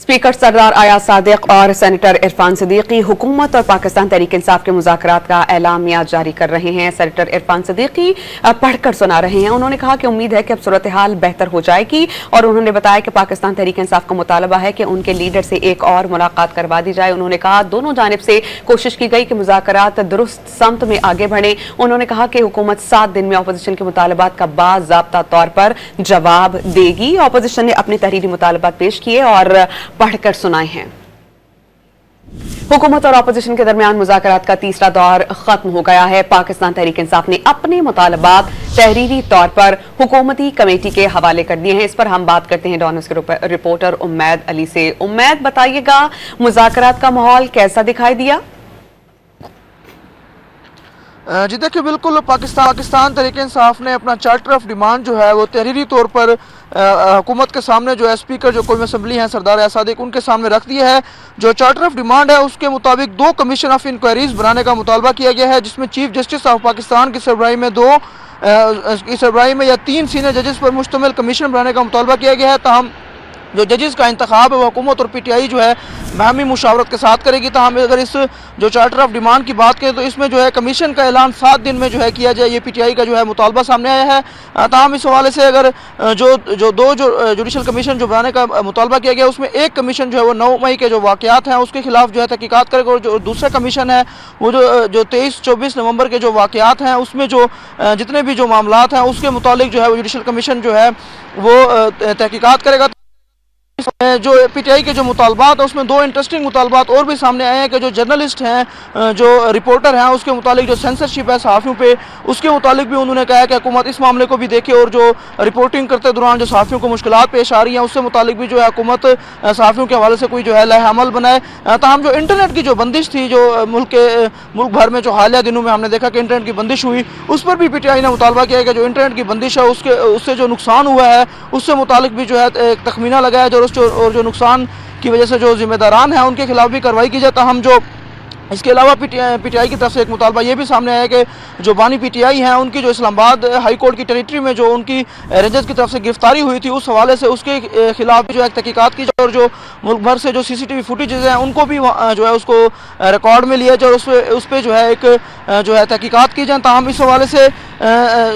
Speaker सरदार अयाज सादिक और senator Irfan Siddiqui हुकूमत और पाकिस्तान तहरीक इंसाफ के मुज़ाकरात का एलामिया जारी कर रहे हैं। सेनेटर इरफान सिद्दीकी पढ़कर सुना रहे हैं। उन्होंने कहा कि उम्मीद है कि अब सूरत हाल बेहतर हो जाएगी और उन्होंने बताया कि पाकिस्तान तहरीक इंसाफ का मुतालबा है कि उनके लीडर से एक और मुलाकात करवा दी जाए। उन्होंने कहा दोनों जानिब से कोशिश की गई कि मुज़ाकरात दुरुस्त समत में आगे बढ़े। उन्होंने कहा कि हुकूमत 7 दिन में अपोजिशन के मुतालबात का बाज़ाब्ता तौर पर जवाब देगी। अपोजिशन ने अपने तहरीरी मुतालबात पेश किए और पढ़कर सुनाए हैं। हुकूमत और अपोजिशन के दरमियान मुज़ाकरात का तीसरा दौर खत्म हो गया है। पाकिस्तान तहरीक इंसाफ ने अपने मुतालबात तहरीरी तौर पर हुकूमती कमेटी के हवाले कर दिए हैं। इस पर हम बात करते हैं डॉन न्यूज़ के रिपोर्टर उम्मैद अली से। उम्मैद, बताइएगा मुज़ाकरात का माहौल कैसा दिखाई दिया? जी देखिए, बिल्कुल पाकिस्तान तहरीक इंसाफ ने अपना चार्टर ऑफ डिमांड जो है वो तहरीरी तौर पर हुकूमत के सामने जो है स्पीकर जो कौमी असम्बली हैं सरदार अयाज सादिक उनके सामने रख दिया है। जो चार्टर ऑफ डिमांड है उसके मुताबिक 2 कमीशन ऑफ इंक्वायरीज बनाने का मुतालबा किया गया है, जिसमें चीफ जस्टिस ऑफ पाकिस्तान की सरबराही में 2 की सरबराही में या 3 सीनियर जजेस पर मुश्तमिल कमीशन बनाने का मुतालबा किया गया है। ताहम जो जजेस का इंतखाब है वो हुकूमत और PTI जो है बाहमी मुशावरत के साथ करेगी। ताहम अगर इस जो चार्टर ऑफ डिमांड की बात करें तो इसमें जो है कमीशन का ऐलान 7 दिन में जो है किया जाए, ये PTI का जो है मुतालबा सामने आया है। ताहम इस हवाले से अगर जो 2 जुडिशल कमीशन जो बनाने का मुतालबा किया गया उसमें एक कमीशन जो है वो 9 मई के जो वाक़यात हैं उसके खिलाफ जो है तहकीकात करेगा, और जो दूसरा कमीशन है वो जो 23-24 नवंबर के जो वाक़यात हैं उसमें जो जितने भी जो मामलात हैं उसके मुतालिक जो है वो जुडिशल कमीशन जो है वो तहकीकात करेगा। जो PTI के जो मुतालबात है उसमें 2 इंटरेस्टिंग मुतालबात और भी सामने आए हैं कि जो जर्नलिस्ट हैं, जो रिपोर्टर हैं, उसके मुतालिक जो सेंसरशिप है सहाफ़ियों पे उसके मुतालिक भी उन्होंने कहा है कि हुकूमत इस मामले को भी देखे और जो रिपोर्टिंग करते दौरान जो सहाफ़ियों को मुश्किलात पेश आ रही हैं उससे मुतालिक भी जो है हुकूमत सहाफ़ियों के हवाले से कोई जो है लह अमल बनाए। ताहम जो इंटरनेट की जो बंदिश थी, जो मुल्क भर में जो हालिया दिनों में हमने देखा कि इंटरनेट की बंदिश हुई, उस पर भी PTI ने मुतालबा किया है कि जो इंटरनेट की बंदिश है उससे जो नुकसान हुआ है उससे मुतालिक भी जो है एक तखमीना लगाया जाए और जो नुकसान की वजह से जो जिम्मेदारान हैं उनके खिलाफ भी कार्रवाई की जाए। हम जो इसके अलावा PTI की तरफ से एक मुतालबा ये भी सामने आया कि जो बानी PTI हैं उनकी जो इस्लामाबाद हाई कोर्ट की टेरिटरी में जो उनकी रेंजर्स की तरफ से गिरफ्तारी हुई थी उस हवाले से उसके खिलाफ भी जो है तहकीकात की जाए और जो मुल्क भर से जो CCTV फुटेजेस हैं उनको भी जो है उसको रिकॉर्ड में लिया जाए और उस पर जो है एक जो है तहकीकात की जाए। ताहम इस हवाले से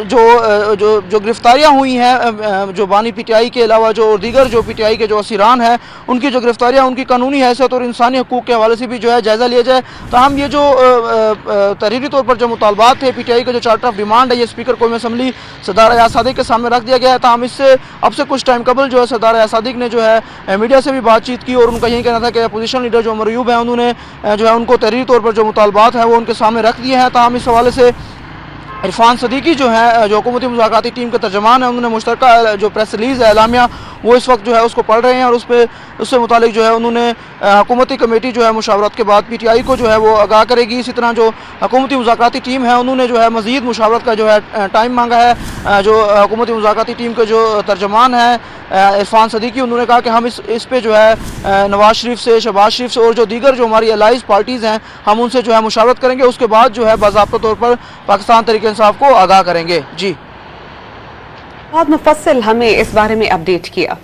जो गिरफ्तारियाँ हुई हैं जो बानी PTI के अलावा जो दीगर जो PTI के जो असीरान हैं उनकी जो गिरफ्तारियाँ उनकी कानूनी हैसियत और इंसानी हकूक़ के हवाले से भी जो है जायज़ा लिया जाए। ताहम ये जो तहरीरी तौर पर जो मुतालबात थे PTI का जो चार्टर ऑफ डिमांड है ये स्पीकर कौमी असम्बली सरदार अयाज सादिक के सामने रख दिया गया है। ताहम इससे अब से कुछ टाइम कबल जो है सरदार अयाज सादिक ने जो है मीडिया से भी बातचीत की और उनका यही कहना था कि अपोजिशन लीडर जो उमर अयूब हैं उन्होंने जो है उनको तहरीरी तौर पर जो मुतालबात हैं वो उनके सामने रख दिए हैं। ताहम इस हवाले से इरफान सिद्दीकी जो है जो हुकूमती मुज़ाकराती टीम के तर्जमान है उन्होंने मुश्तरका जो प्रेस रिलीज़ है एलामिया वो इस वक्त जो है उसको पढ़ रहे हैं और उससे मुतालिक जो है उन्होंने हुकूमती कमेटी जो है मुशावरत के बाद PTI को जो है वो आगाह करेगी। इसी तरह जो हुकूमती मुज़ाकराती टीम है उन्होंने जो है मज़ीद मुशावरत का जो है टाइम मांगा है। जो हुकूमती मुज़ाकराती टीम के जो तर्जमान है इरफान सिद्दीकी उन्होंने कहा कि हम इस पे जो है नवाज शरीफ से, शहबाज शरीफ से और जो दीगर जो हमारी अलाइज पार्टीज़ हैं हम उनसे जो है मुशावरत करेंगे, उसके बाद जो है बाज़ाब्ता तौर पर पाकिस्तान तहरीक इंसाफ को आगाह करेंगे। जी बहुत मुफस्सिल हमें इस बारे में अपडेट किया।